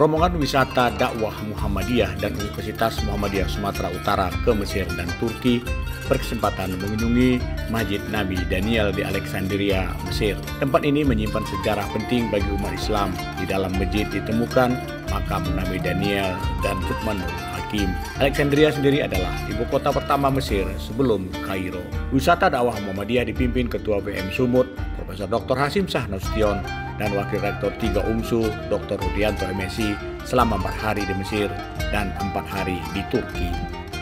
Rombongan wisata dakwah Muhammadiyah dan Universitas Muhammadiyah Sumatera Utara ke Mesir dan Turki berkesempatan mengunjungi Masjid Nabi Daniel di Alexandria, Mesir. Tempat ini menyimpan sejarah penting bagi umat Islam. Di dalam masjid ditemukan makam Nabi Daniel dan Luqmanul Hakim. Alexandria sendiri adalah ibu kota pertama Mesir sebelum Kairo. Wisata dakwah Muhammadiyah dipimpin Ketua BM Sumut, Profesor Dr. Hasim Shah Nasution, dan Wakil Rektor 3 UMSU, Dr. Rudianto MSI, selama 4 hari di Mesir dan 4 hari di Turki.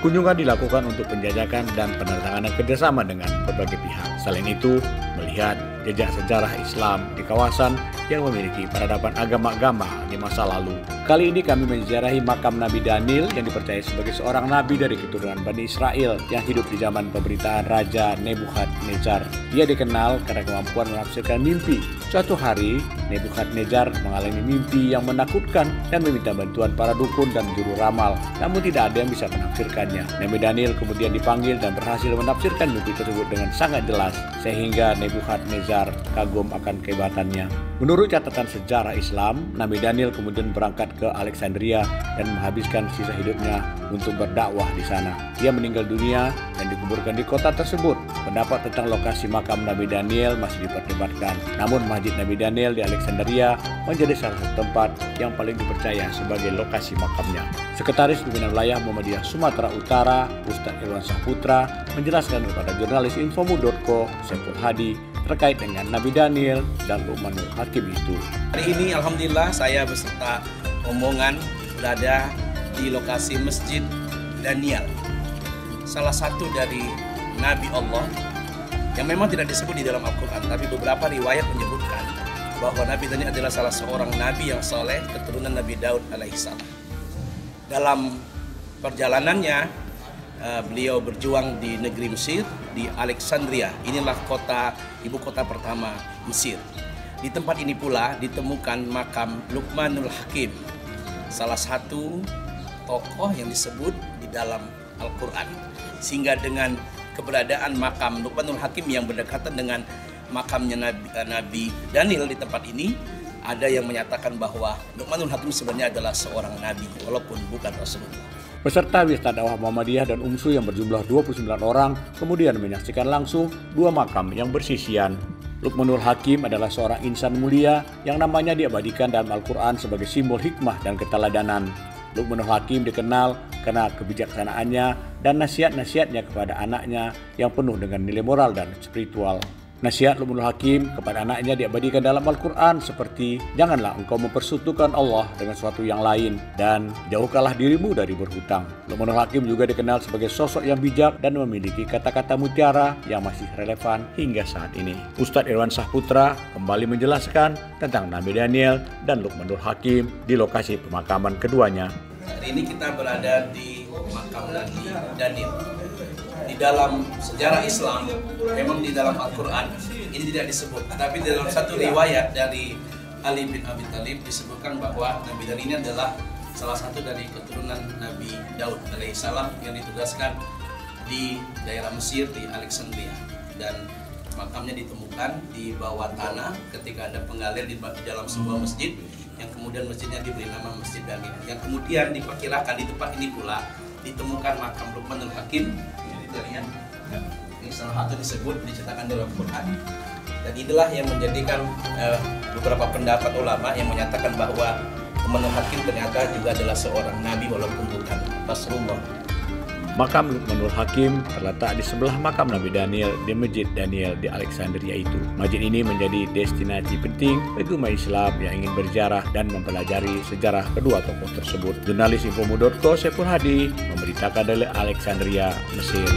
Kunjungan dilakukan untuk penjajakan dan penandatanganan kerjasama dengan berbagai pihak. Selain itu, melihat jejak sejarah Islam di kawasan yang memiliki peradaban agama-agama di masa lalu. Kali ini kami menziarahi makam Nabi Daniel yang dipercaya sebagai seorang nabi dari keturunan Bani Israel yang hidup di zaman pemerintahan Raja Nebukadnezar. Dia dikenal karena kemampuan menafsirkan mimpi. Suatu hari, Nebukadnezar mengalami mimpi yang menakutkan dan meminta bantuan para dukun dan juru ramal. Namun tidak ada yang bisa menafsirkannya. Nabi Daniel kemudian dipanggil dan berhasil menafsirkan mimpi tersebut dengan sangat jelas, sehingga Nebukadnezar kagum akan kehebatannya. Menurut catatan sejarah Islam, Nabi Daniel kemudian berangkat ke Alexandria dan menghabiskan sisa hidupnya untuk berdakwah di sana. Dia meninggal dunia dan dikuburkan di kota tersebut. Pendapat tentang lokasi makam Nabi Daniel masih diperdebatkan. Namun Masjid Nabi Daniel di Alexandria menjadi salah satu tempat yang paling dipercaya sebagai lokasi makamnya. Sekretaris Pimpinan Wilayah Muhammadiyah Sumatera Utara, Ustadz Irwan Saputra, menjelaskan kepada jurnalis Infomu.co, Saiful Hadi, terkait dengan Nabi Daniel dan Luqmanul Hakim itu. Hari ini Alhamdulillah saya beserta rombongan berada di lokasi Masjid Daniel, salah satu dari Nabi Allah yang memang tidak disebut di dalam Al-Quran, tapi beberapa riwayat menyebutkan bahwa Nabi Daniel adalah salah seorang Nabi yang soleh, keturunan Nabi Daud alaihissalam. Dalam perjalanannya, beliau berjuang di negeri Mesir, di Alexandria. Inilah ibu kota pertama Mesir. Di tempat ini pula ditemukan makam Luqmanul Hakim, salah satu tokoh yang disebut di dalam Al-Quran. Sehingga dengan keberadaan makam Luqmanul Hakim yang berdekatan dengan makamnya Nabi Daniel di tempat ini, ada yang menyatakan bahwa Luqmanul Hakim sebenarnya adalah seorang nabi walaupun bukan Rasulullah. Peserta wisata dakwah Muhammadiyah dan UMSU yang berjumlah 29 orang kemudian menyaksikan langsung 2 makam yang bersisian. Luqmanul Hakim adalah seorang insan mulia yang namanya diabadikan dalam Al-Quran sebagai simbol hikmah dan keteladanan. Luqmanul Hakim dikenal karena kebijaksanaannya dan nasihat-nasihatnya kepada anaknya yang penuh dengan nilai moral dan spiritual. Nasihat Luqmanul Hakim kepada anaknya diabadikan dalam Al-Quran seperti, janganlah engkau mempersekutukan Allah dengan sesuatu yang lain, dan jauhkanlah dirimu dari berhutang. Luqmanul Hakim juga dikenal sebagai sosok yang bijak dan memiliki kata-kata mutiara yang masih relevan hingga saat ini. Ustadz Irwan Saputra kembali menjelaskan tentang Nabi Daniel dan Luqmanul Hakim di lokasi pemakaman keduanya. Hari ini kita berada di makam Nabi Daniel. Di dalam sejarah Islam, memang di dalam Al-Quran ini tidak disebut, tapi di dalam satu riwayat dari Ali bin Abi Thalib disebutkan bahwa Nabi Daniel ini adalah salah satu dari keturunan Nabi Daud alaihissalam yang ditugaskan di daerah Mesir di Alexandria, dan makamnya ditemukan di bawah tanah ketika ada penggalian di dalam sebuah masjid, yang kemudian masjidnya diberi nama Masjid Daniel, yang kemudian diperkirakan di tempat ini pula ditemukan makam Luqmanul Hakim. Ini salah satu disebut diceritakan dalam Quran, dan inilah yang menjadikan beberapa pendapat ulama yang menyatakan bahwa Luqmanul Hakim ternyata juga adalah seorang nabi walaupun bukan Rasulullah. Makam Luqmanul Hakim terletak di sebelah makam Nabi Daniel di Masjid Daniel di Alexandria itu. Masjid ini menjadi destinasi penting bagi umat Islam yang ingin berziarah dan mempelajari sejarah kedua tokoh tersebut. Jurnalis Infomu.co, Saiful Hadi, memberitakan dari Alexandria, Mesir.